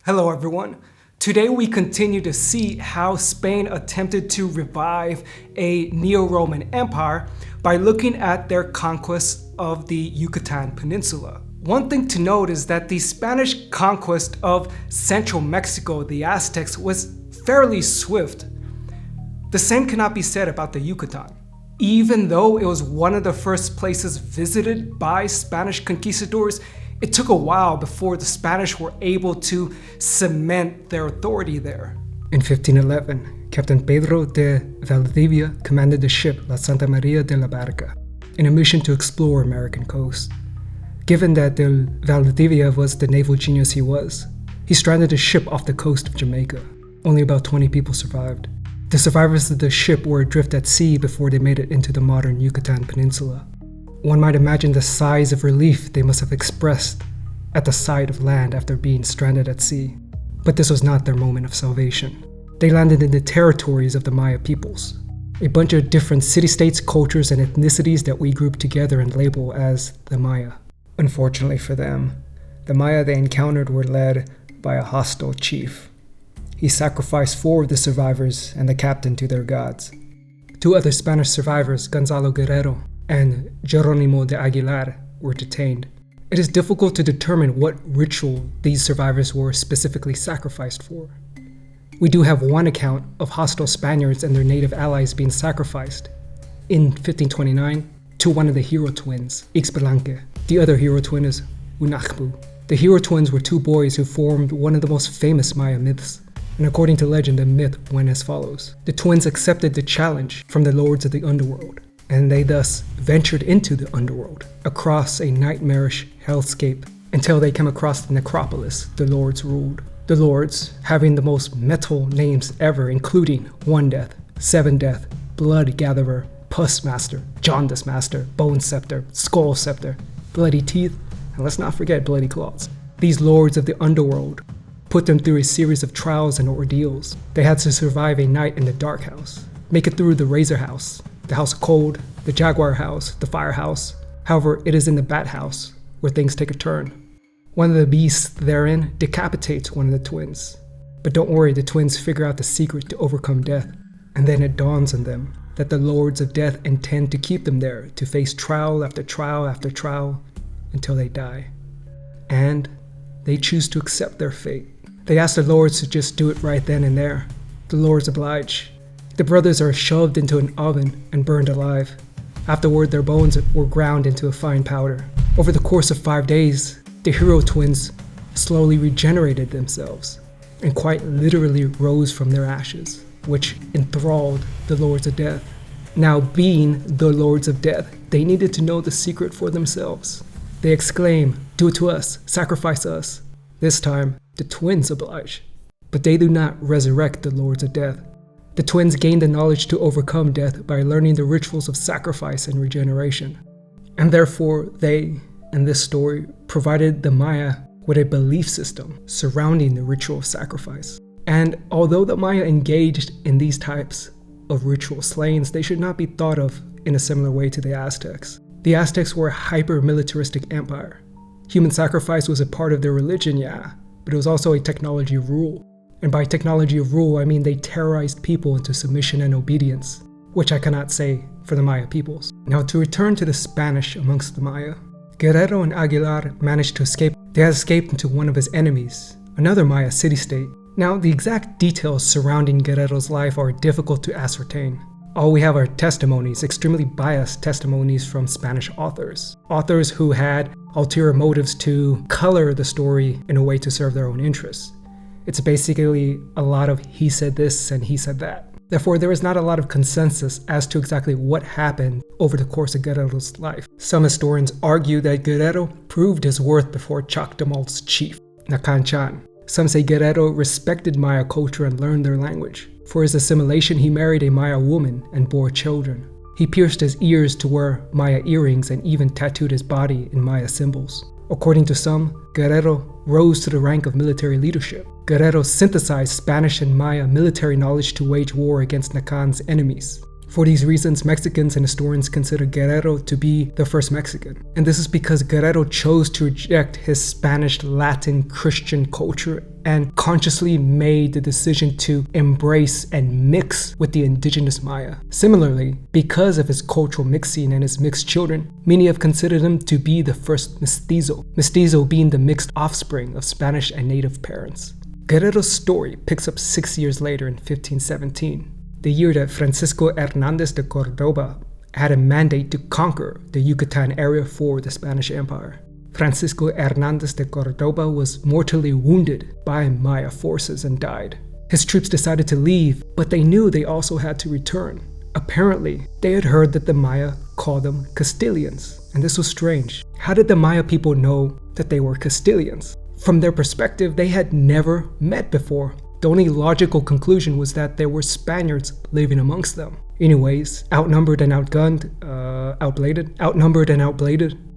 Hello everyone. Today we continue to see how Spain attempted to revive a Neo-Roman empire by looking at their conquest of the Yucatán Peninsula. One thing to note is that the Spanish conquest of central Mexico, the Aztecs, was fairly swift. The same cannot be said about the Yucatán. Even though it was one of the first places visited by Spanish conquistadors, it took a while before the Spanish were able to cement their authority there. In 1511, Captain Pedro de Valdivia commanded the ship La Santa Maria de la Barca in a mission to explore American coast. Given that de Valdivia was the naval genius he stranded the ship off the coast of Jamaica. Only about 20 people survived. The survivors of the ship were adrift at sea before they made it into the modern Yucatán Peninsula. One might imagine the sighs of relief they must have expressed at the sight of land after being stranded at sea. But this was not their moment of salvation. They landed in the territories of the Maya peoples, a bunch of different city-states, cultures, and ethnicities that we group together and label as the Maya. Unfortunately for them, the Maya they encountered were led by a hostile chief. He sacrificed 4 of the survivors and the captain to their gods. 2 other Spanish survivors, Gonzalo Guerrero and Jerónimo de Aguilar, were detained. It is difficult to determine what ritual these survivors were specifically sacrificed for. We do have one account of hostile Spaniards and their native allies being sacrificed in 1529 to one of the hero twins, Ixbalanque. The other hero twin is Unajbu. The hero twins were 2 boys who formed one of the most famous Maya myths. And according to legend, the myth went as follows. The twins accepted the challenge from the lords of the Underworld, and they thus ventured into the Underworld, across a nightmarish hellscape, until they came across the necropolis the lords ruled. The lords, having the most metal names ever, including One Death, Seven Death, Blood Gatherer, Pus Master, Jaundice Master, Bone Scepter, Skull Scepter, Bloody Teeth, and let's not forget Bloody Claws. These lords of the Underworld put them through a series of trials and ordeals. They had to survive a night in the Dark House, make it through the Razor House, the House of Cold, the Jaguar House, the Fire House. However, it is in the Bat House where things take a turn. One of the beasts therein decapitates one of the twins. But don't worry, the twins figure out the secret to overcome death. And then it dawns on them that the Lords of Death intend to keep them there to face trial after trial after trial until they die. And they choose to accept their fate. They ask the Lords to just do it right then and there. The Lords oblige. The brothers are shoved into an oven and burned alive. Afterward, their bones were ground into a fine powder. Over the course of 5 days, the hero twins slowly regenerated themselves and quite literally rose from their ashes, which enthralled the Lords of Death. Now, being the Lords of Death, they needed to know the secret for themselves. They exclaim, "Do it to us, sacrifice us." This time, the twins oblige, but they do not resurrect the Lords of Death. The twins gain the knowledge to overcome death by learning the rituals of sacrifice and regeneration. And therefore, they, in this story, provided the Maya with a belief system surrounding the ritual of sacrifice. And although the Maya engaged in these types of ritual slayings, they should not be thought of in a similar way to the Aztecs. The Aztecs were a hyper-militaristic empire. Human sacrifice was a part of their religion, yeah, but it was also a technology of rule. And by technology of rule, I mean they terrorized people into submission and obedience, which I cannot say for the Maya peoples. Now, to return to the Spanish amongst the Maya, Guerrero and Aguilar managed to escape. They had escaped into one of his enemies, another Maya city-state. Now, the exact details surrounding Guerrero's life are difficult to ascertain. All we have are testimonies, extremely biased testimonies from Spanish authors. Authors who had ulterior motives to color the story in a way to serve their own interests. It's basically a lot of he said this and he said that. Therefore, there is not a lot of consensus as to exactly what happened over the course of Guerrero's life. Some historians argue that Guerrero proved his worth before Chactamal's chief, Nacanchan. Some say Guerrero respected Maya culture and learned their language. For his assimilation, he married a Maya woman and bore children. He pierced his ears to wear Maya earrings and even tattooed his body in Maya symbols. According to some, Guerrero rose to the rank of military leadership. Guerrero synthesized Spanish and Maya military knowledge to wage war against Nacan's enemies. For these reasons, Mexicans and historians consider Guerrero to be the first Mexican. And this is because Guerrero chose to reject his Spanish, Latin, Christian culture and consciously made the decision to embrace and mix with the indigenous Maya. Similarly, because of his cultural mixing and his mixed children, many have considered him to be the first mestizo, mestizo being the mixed offspring of Spanish and native parents. Guerrero's story picks up 6 years later in 1517, the year that Francisco Hernández de Córdoba had a mandate to conquer the Yucatán area for the Spanish Empire. Francisco Hernández de Córdoba was mortally wounded by Maya forces and died. His troops decided to leave, but they knew they also had to return. Apparently, they had heard that the Maya called them Castilians, and this was strange. How did the Maya people know that they were Castilians? From their perspective, they had never met before. The only logical conclusion was that there were Spaniards living amongst them. Anyways, outnumbered and outbladed,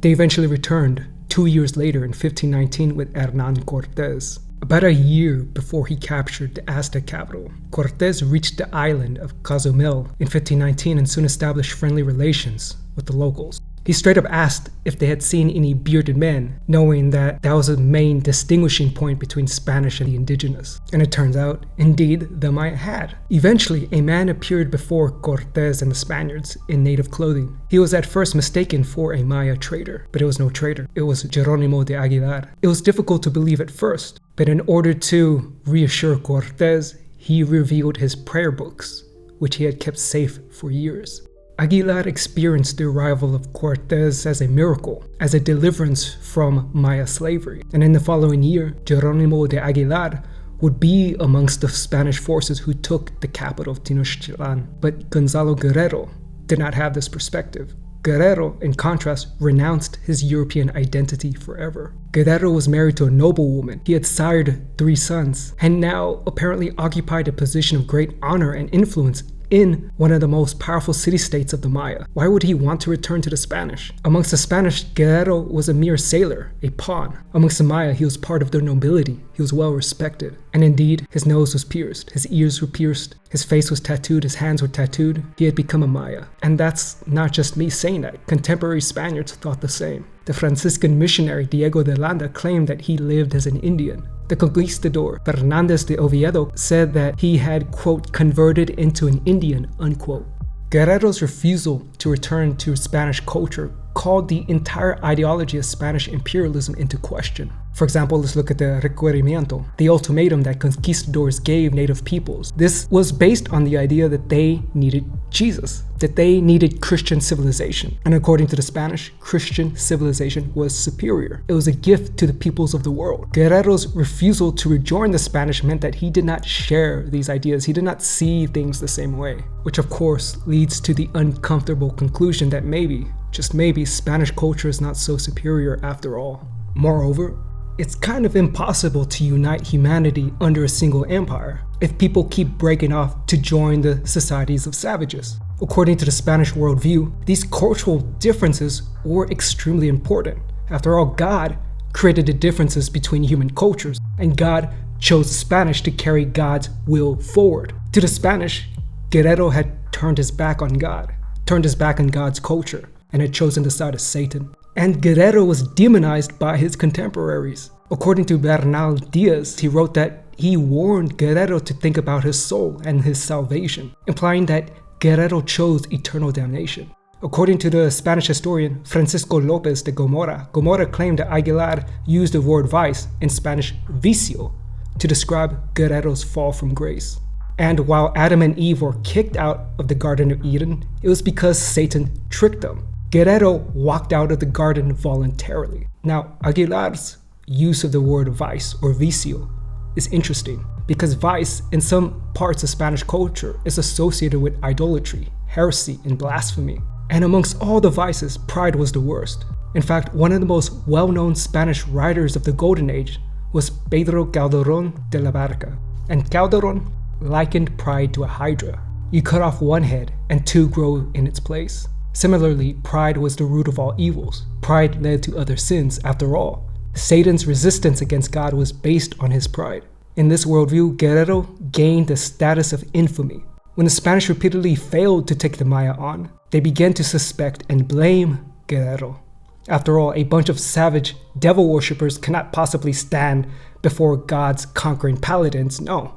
they eventually returned 2 years later in 1519 with Hernán Cortés. About a year before he captured the Aztec capital, Cortés reached the island of Cozumel in 1519 and soon established friendly relations with the locals. He straight up asked if they had seen any bearded men, knowing that that was a main distinguishing point between Spanish and the indigenous. And it turns out, indeed, the Maya had. Eventually, a man appeared before Cortés and the Spaniards in native clothing. He was at first mistaken for a Maya traitor, but it was no traitor. It was Jerónimo de Aguilar. It was difficult to believe at first, but in order to reassure Cortés, he revealed his prayer books, which he had kept safe for years. Aguilar experienced the arrival of Cortés as a miracle, as a deliverance from Maya slavery. And in the following year, Jerónimo de Aguilar would be amongst the Spanish forces who took the capital of Tenochtitlan. But Gonzalo Guerrero did not have this perspective. Guerrero, in contrast, renounced his European identity forever. Guerrero was married to a noblewoman. He had sired 3 sons, and now apparently occupied a position of great honor and influence in one of the most powerful city-states of the Maya. Why would he want to return to the Spanish? Amongst the Spanish, Guerrero was a mere sailor, a pawn. Amongst the Maya, he was part of their nobility. He was well respected. And indeed, his nose was pierced, his ears were pierced, his face was tattooed, his hands were tattooed. He had become a Maya. And that's not just me saying that. Contemporary Spaniards thought the same. The Franciscan missionary Diego de Landa claimed that he lived as an Indian. The conquistador Fernández de Oviedo said that he had, quote, converted into an Indian, unquote. Guerrero's refusal to return to Spanish culture called the entire ideology of Spanish imperialism into question. For example, let's look at the requerimiento, the ultimatum that conquistadors gave native peoples. This was based on the idea that they needed Jesus, that they needed Christian civilization. And according to the Spanish, Christian civilization was superior. It was a gift to the peoples of the world. Guerrero's refusal to rejoin the Spanish meant that he did not share these ideas. He did not see things the same way, which of course leads to the uncomfortable conclusion that maybe, just maybe, Spanish culture is not so superior after all. Moreover, it's kind of impossible to unite humanity under a single empire if people keep breaking off to join the societies of savages. According to the Spanish worldview, these cultural differences were extremely important. After all, God created the differences between human cultures, and God chose the Spanish to carry God's will forward. To the Spanish, Guerrero had turned his back on God, turned his back on God's culture, and had chosen the side of Satan. And Guerrero was demonized by his contemporaries. According to Bernal Diaz, he wrote that he warned Guerrero to think about his soul and his salvation, implying that Guerrero chose eternal damnation. According to the Spanish historian Francisco López de Gomora, Gomora claimed that Aguilar used the word vice, in Spanish vicio, to describe Guerrero's fall from grace. And while Adam and Eve were kicked out of the Garden of Eden, it was because Satan tricked them. Guerrero walked out of the garden voluntarily. Now, Aguilar's use of the word vice or vicio is interesting because vice in some parts of Spanish culture is associated with idolatry, heresy, and blasphemy. And amongst all the vices, pride was the worst. In fact, one of the most well-known Spanish writers of the Golden Age was Pedro Calderón de la Barca. And Calderón likened pride to a hydra. You cut off one head and 2 grow in its place. Similarly, pride was the root of all evils. Pride led to other sins. After all, Satan's resistance against God was based on his pride. In this worldview, Guerrero gained the status of infamy. When the Spanish repeatedly failed to take the Maya on, they began to suspect and blame Guerrero. After all, a bunch of savage devil worshippers cannot possibly stand before God's conquering paladins, no.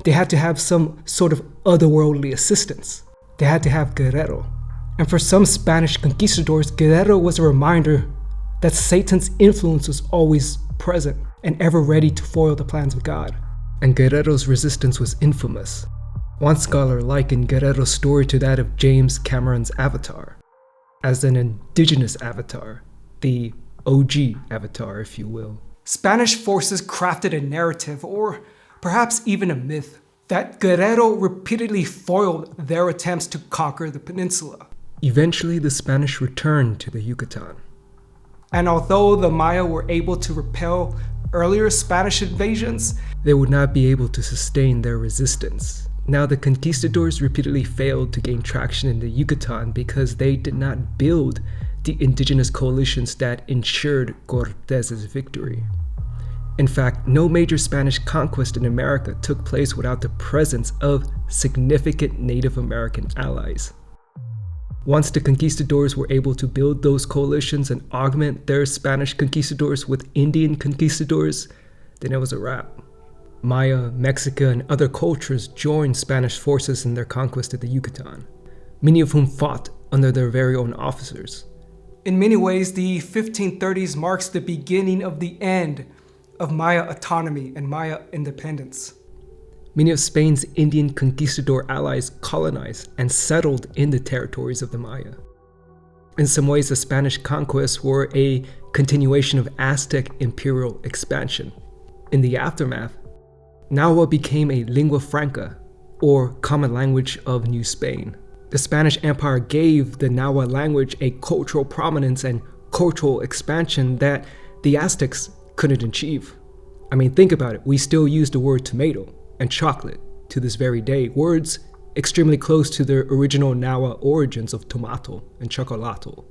They had to have some sort of otherworldly assistance. They had to have Guerrero. And for some Spanish conquistadors, Guerrero was a reminder that Satan's influence was always present and ever ready to foil the plans of God. And Guerrero's resistance was infamous. One scholar likened Guerrero's story to that of James Cameron's Avatar, as an indigenous avatar, the OG avatar, if you will. Spanish forces crafted a narrative, or perhaps even a myth, that Guerrero repeatedly foiled their attempts to conquer the peninsula. Eventually, the Spanish returned to the Yucatán. And although the Maya were able to repel earlier Spanish invasions, they would not be able to sustain their resistance. Now, the conquistadors repeatedly failed to gain traction in the Yucatán because they did not build the indigenous coalitions that ensured Cortés's victory. In fact, no major Spanish conquest in America took place without the presence of significant Native American allies. Once the conquistadors were able to build those coalitions and augment their Spanish conquistadors with Indian conquistadors, then it was a wrap. Maya, Mexica, and other cultures joined Spanish forces in their conquest of the Yucatán, many of whom fought under their very own officers. In many ways, the 1530s marks the beginning of the end of Maya autonomy and Maya independence. Many of Spain's Indian conquistador allies colonized and settled in the territories of the Maya. In some ways, the Spanish conquests were a continuation of Aztec imperial expansion. In the aftermath, Nahua became a lingua franca, or common language of New Spain. The Spanish Empire gave the Nahua language a cultural prominence and cultural expansion that the Aztecs couldn't achieve. I mean, think about it. We still use the word tomato and chocolate to this very day, words extremely close to their original Nahua origins of tomato and chocolato.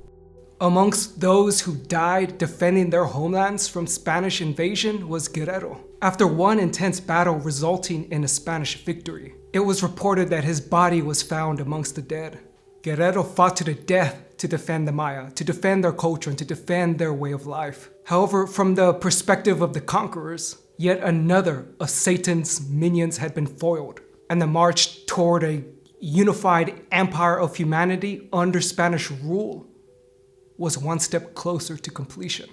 Amongst those who died defending their homelands from Spanish invasion was Guerrero. After one intense battle resulting in a Spanish victory, it was reported that his body was found amongst the dead. Guerrero fought to the death to defend the Maya, to defend their culture, and to defend their way of life. However, from the perspective of the conquerors, yet another of Satan's minions had been foiled, and the march toward a unified empire of humanity under Spanish rule was one step closer to completion.